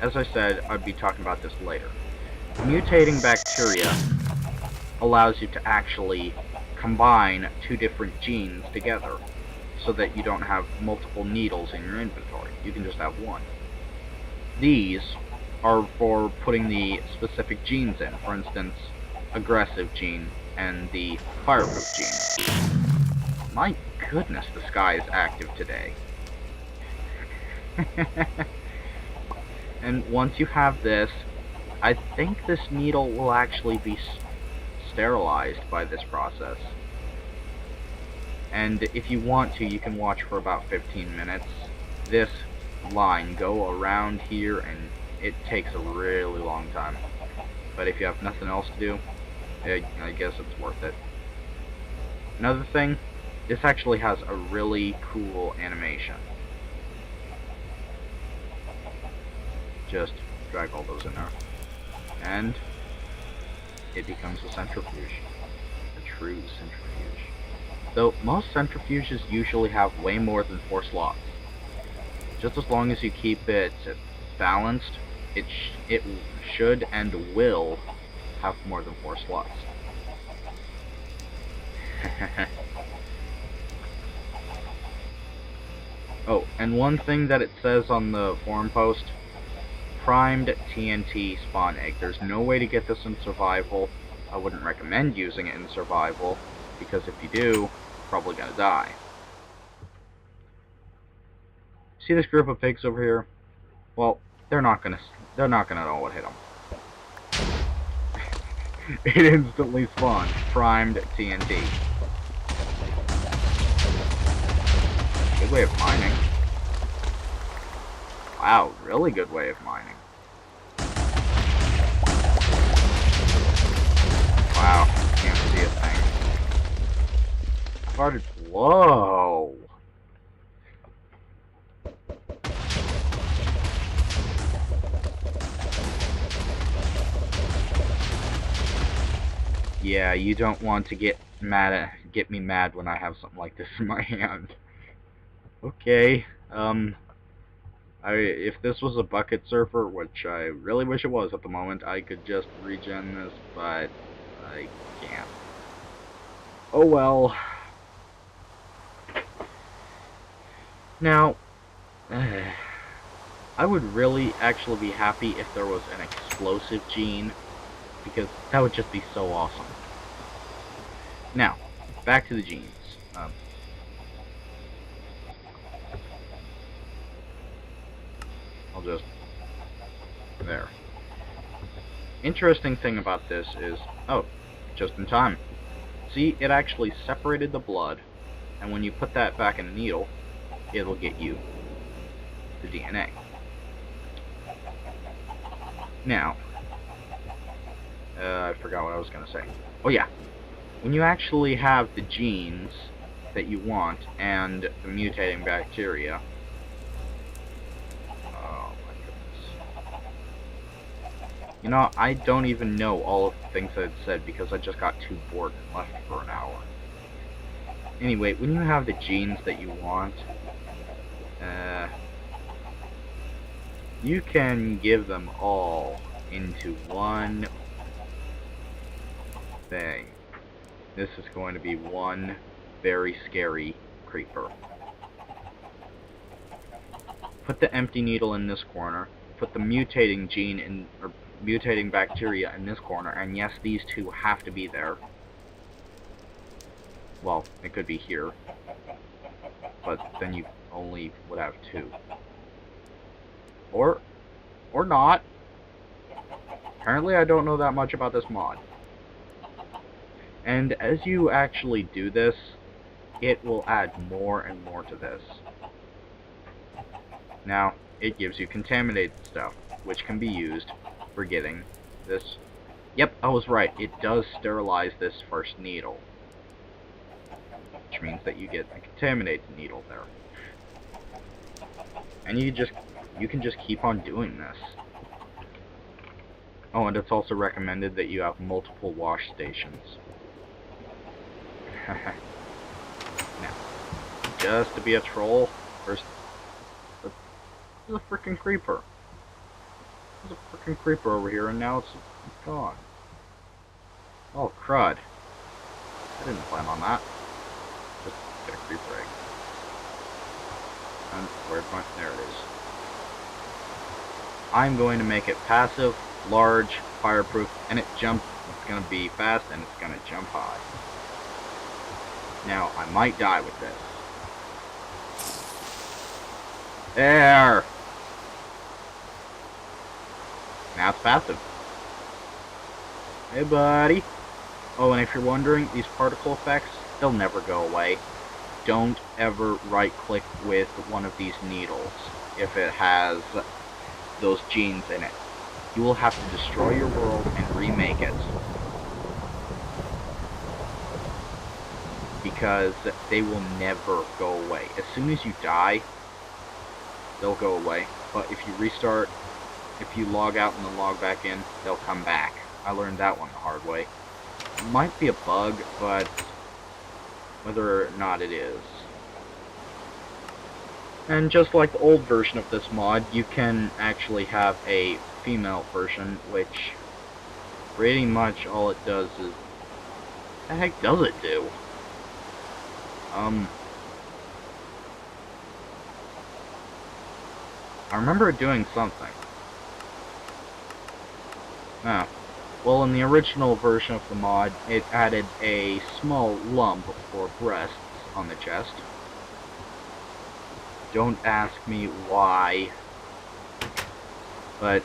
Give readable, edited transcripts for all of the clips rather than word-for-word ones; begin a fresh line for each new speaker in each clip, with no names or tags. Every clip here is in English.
as I said, I'd be talking about this later. Mutating bacteria allows you to actually combine two different genes together so that you don't have multiple needles in your inventory. You can just have one. These are for putting the specific genes in. For instance, aggressive gene and the fireproof gene. My goodness, the sky is active today. And once you have this, I think this needle will actually be sterilized by this process. And if you want to, you can watch for about 15 minutes. This line go around here, and it takes a really long time. But if you have nothing else to do, I guess it's worth it. Another thing, this actually has a really cool animation. Just drag all those in there. And it becomes a centrifuge. A true centrifuge. Though most centrifuges usually have way more than 4 slots. Just as long as you keep it balanced, it should and will have more than 4 slots. Oh, and one thing that it says on the forum post, primed TNT spawn egg. There's no way to get this in survival. I wouldn't recommend using it in survival, because if you do, you're probably gonna die. See this group of pigs over here? Well, they're not gonna know what hit them. It instantly spawned primed TNT. Good way of mining. Wow, really good way of mining. Wow, can't see a thing. Started. Whoa. Yeah, you don't want to get me mad when I have something like this in my hand. Okay, if this was a bucket surfer, which I really wish it was at the moment, I could just regen this, but I can't. Oh well. Now, I would really actually be happy if there was an explosive gene, because that would just be so awesome. Now, back to the genes. I'll just... there. Interesting thing about this is... oh, just in time. See, it actually separated the blood, and when you put that back in a needle, it'll get you the DNA. Now, I forgot what I was going to say. Oh yeah, when you actually have the genes that you want and the mutating bacteria, oh my goodness. You know, I don't even know all of the things that it said because I just got too bored and left for an hour. Anyway, when you have the genes that you want, you can give them all into one thing. This is going to be one very scary creeper. Put the empty needle in this corner, put the mutating gene in, or mutating bacteria in this corner, and yes, these two have to be there. Well, it could be here, but then you only would have 2. Or not. Apparently I don't know that much about this mod. And as you actually do this, it will add more and more to this. Now, it gives you contaminated stuff, which can be used for getting this. Yep, I was right. It does sterilize this first needle, which means that you get a contaminated needle there. And you can just keep on doing this. Oh, and it's also recommended that you have multiple wash stations. Now, just to be a troll, first, there's a freaking creeper. freaking creeper over here, and now it's gone. Oh, crud. I didn't plan on that. Just get a creeper egg. And where'd my... There it is. I'm going to make it passive, large, fireproof, and it jumps. It's going to be fast, and it's going to jump high. Now, I might die with this. There! Now it's passive. Hey, buddy. Oh, and if you're wondering, these particle effects, they'll never go away. Don't ever right-click with one of these needles if it has those genes in it. You will have to destroy your world and remake it. Because they will never go away. As soon as you die, they'll go away. But if you restart, if you log out and then log back in, they'll come back. I learned that one the hard way. It might be a bug, but whether or not it is. And just like the old version of this mod, you can actually have a female version, which pretty much all it does is... What the heck does it do? I remember it doing something. Ah. Well, in the original version of the mod, it added a small lump for breasts on the chest. Don't ask me why. But,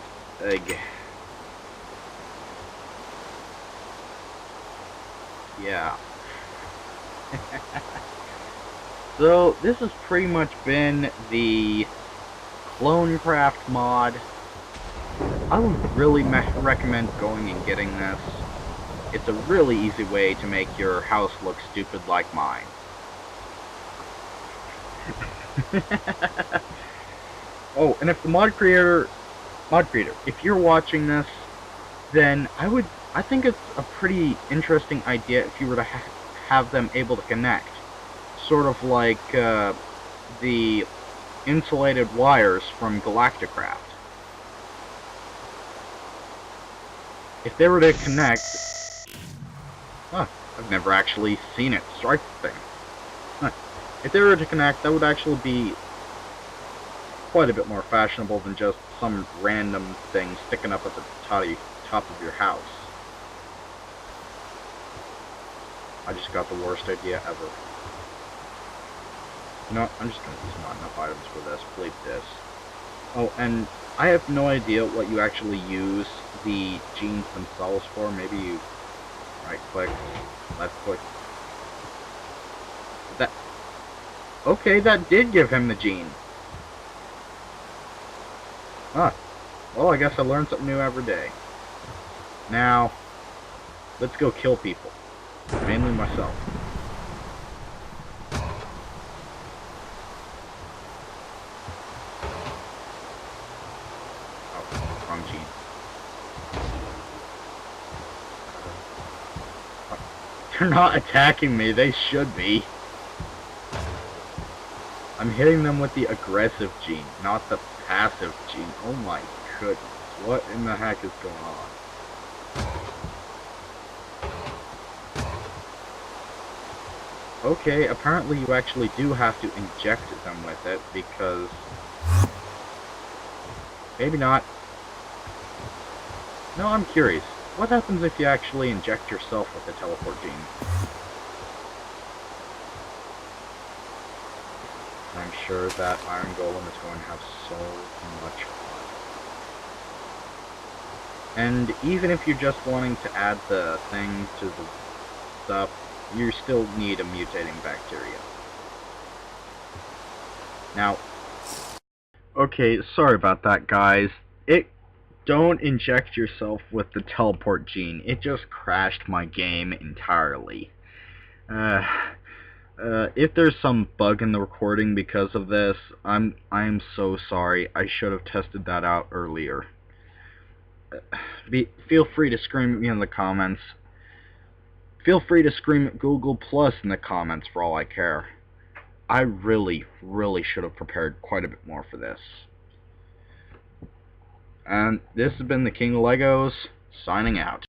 yeah. So, this has pretty much been the Clonecraft mod. I would really recommend going and getting this. It's a really easy way to make your house look stupid like mine. Oh, and if the mod creator, if you're watching this, then I think it's a pretty interesting idea if you were to have them able to connect. Sort of like the insulated wires from Galacticraft. If they were to connect... Huh, I've never actually seen it strike the thing. Huh. If they were to connect, that would actually be quite a bit more fashionable than just some random thing sticking up at the top of your house. I just got the worst idea ever. You know what? I'm just going to use not enough items for this. Bleep this. Oh, and I have no idea what you actually use the genes themselves for. Maybe you right-click, left-click. That... Okay, that did give him the gene. Ah. Well, I guess I learn something new every day. Now, let's go kill people. Mainly myself. Oh, wrong gene. They're not attacking me, they should be. I'm hitting them with the aggressive gene, not the passive gene. Oh my goodness, what in the heck is going on? Okay, apparently you actually do have to inject them with it, because... Maybe not. No, I'm curious. What happens if you actually inject yourself with the teleport gene? I'm sure that Iron Golem is going to have so much fun. And even if you're just wanting to add the thing to the stuff, you still need a mutating bacteria. Now, okay, sorry about that, guys. Don't inject yourself with the teleport gene. It just crashed my game entirely. If there's some bug in the recording because of this, I'm so sorry. I should have tested that out earlier. Feel free to scream at me in the comments. Feel free to scream at Google Plus in the comments for all I care. I really should have prepared quite a bit more for this. And this has been the King of Legos, signing out.